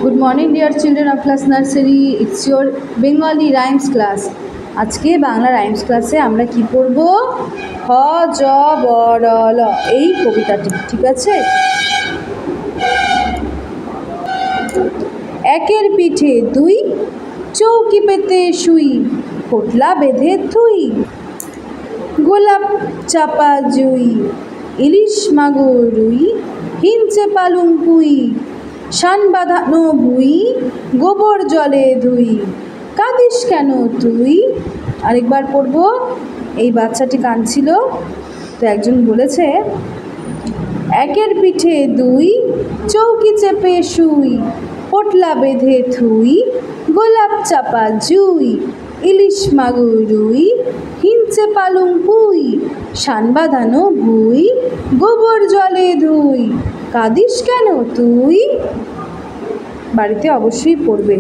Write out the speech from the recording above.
Good morning dear children of class nursery. It's your Bengali rhymes class. আজকে Bangla rhymes ক্লাসে আমরা কি পড়ব? হ জ ব র ল এই কবিতাটি, ঠিক আছে? একের পিঠে দুই, চৌকি পেতে শুই, পোটলা বেঁধে থুই, গোলাপ চাপা জুই, ইলিশ মাগুর রুই, হিঞ্চে পালুম পুই, শান বাঁধানো ভুই, গোবর জলে ধুই, কাঁদিস কেন তুই? আরেকবার পড়ব। এই বাচ্চাটি কাঁদছিল, তো একজন বলেছে, একের পিঠে দুই, চৌকি চেপে শুই, পোটলা বেঁধে থুই, গোলাপ চাপা জুই, ইলিশ মাগুর রুই, হিঞ্চে পালুম পুই, শান বাঁধানো ভুই, গোবর জলে ধুই, কাঁদিস কেন তুই? বাড়িতে অবশ্যই পড়বে।